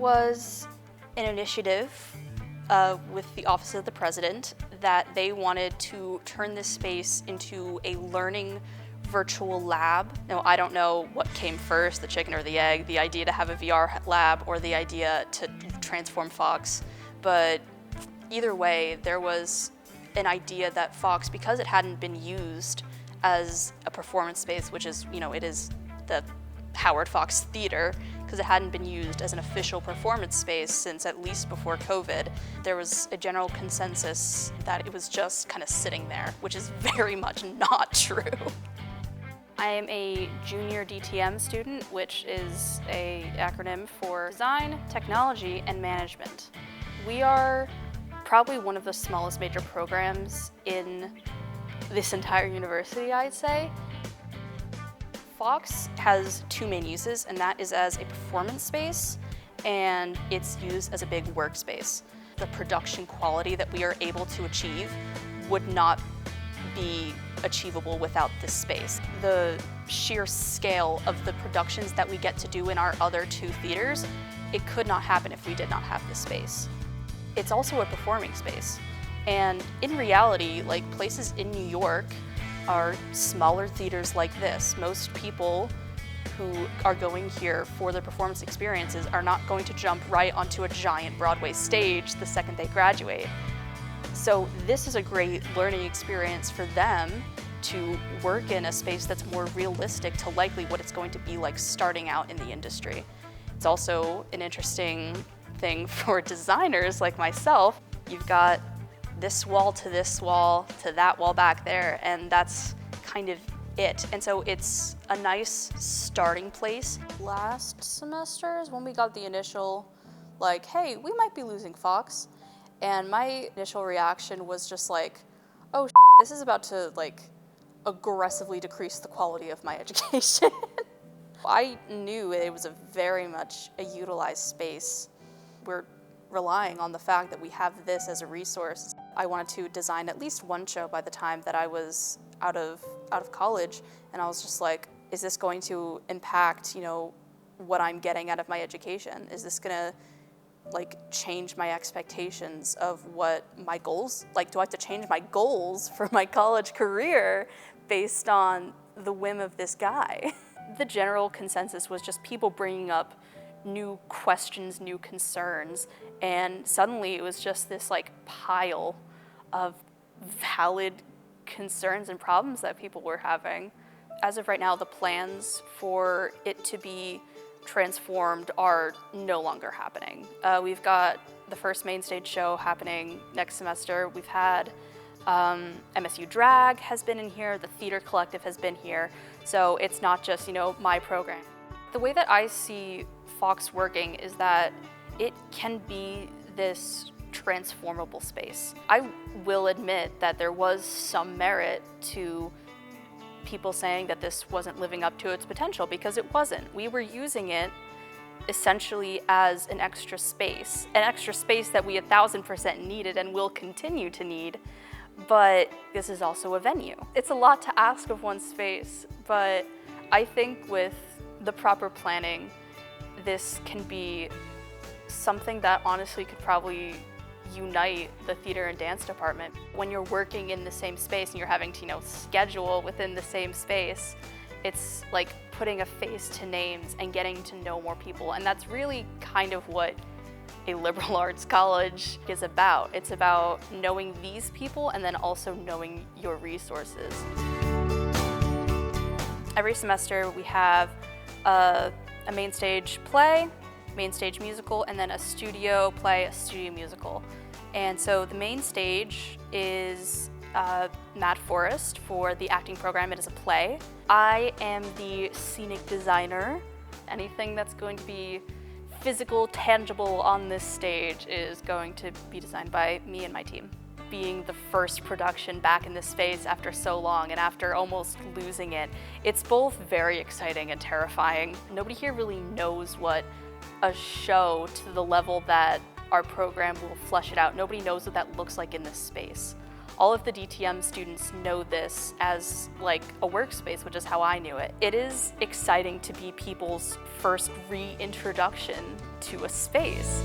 was an initiative with the Office of the President that they wanted to turn this space into a learning virtual lab. Now, I don't know what came first, the chicken or the egg, the idea to have a VR lab or the idea to transform Fox, but either way, there was an idea that Fox, because it hadn't been used as a performance space, which is, it is the Howard Fox Theater, because it hadn't been used as an official performance space since at least before COVID, there was a general consensus that it was just kind of sitting there, which is very much not true. I am a junior DTM student, which is an acronym for Design, Technology, and Management. We are probably one of the smallest major programs in this entire university, I'd say. Fox has two main uses, and that is as a performance space, and it's used as a big workspace. The production quality that we are able to achieve would not be achievable without this space. The sheer scale of the productions that we get to do in our other two theaters, it could not happen if we did not have this space. It's also a performing space, and in reality, like places in New York are smaller theaters like this. Most people who are going here for their performance experiences are not going to jump right onto a giant Broadway stage the second they graduate. So this is a great learning experience for them to work in a space that's more realistic to likely what it's going to be like starting out in the industry. It's also an interesting thing for designers like myself. You've got this wall to this wall to that wall back there, and that's kind of it. And so it's a nice starting place. Last semester is when we got the initial, like, hey, we might be losing Fox. And my initial reaction was just like, oh, this is about to like aggressively decrease the quality of my education. I knew it was a very much a utilized space. We're relying on the fact that we have this as a resource. I wanted to design at least one show by the time that I was out of college, and I was just like, is this going to impact, what I'm getting out of my education? Is this gonna change my expectations of what my goals, do I have to change my goals for my college career based on the whim of this guy? The general consensus was just people bringing up new questions, new concerns, and suddenly it was just this pile of valid concerns and problems that people were having. As of right now, the plans for it to be transformed are no longer happening. We've got the first main stage show happening next semester. We've had MSU Drag has been in here, the Theater Collective has been here, so it's not just my program. The way that I see Fox working is that it can be this transformable space. I will admit that there was some merit to people saying that this wasn't living up to its potential, because it wasn't. We were using it essentially as an extra space that we 1000% needed and will continue to need, but this is also a venue. It's a lot to ask of one space, but I think with the proper planning, this can be something that honestly could probably unite the theater and dance department. When you're working in the same space and you're having to, schedule within the same space, it's like putting a face to names and getting to know more people. And that's really kind of what a liberal arts college is about. It's about knowing these people and then also knowing your resources. Every semester we have a main stage play, main stage musical, and then a studio play, a studio musical. And so the main stage is Matt Forrest for the acting program. It is a play. I am the scenic designer. Anything that's going to be physical, tangible on this stage is going to be designed by me and my team. Being the first production back in this space after so long and after almost losing it, it's both very exciting and terrifying. Nobody here really knows what a show to the level that our program will flesh it out. Nobody knows what that looks like in this space. All of the DTM students know this as like a workspace, which is how I knew it. It is exciting to be people's first reintroduction to a space.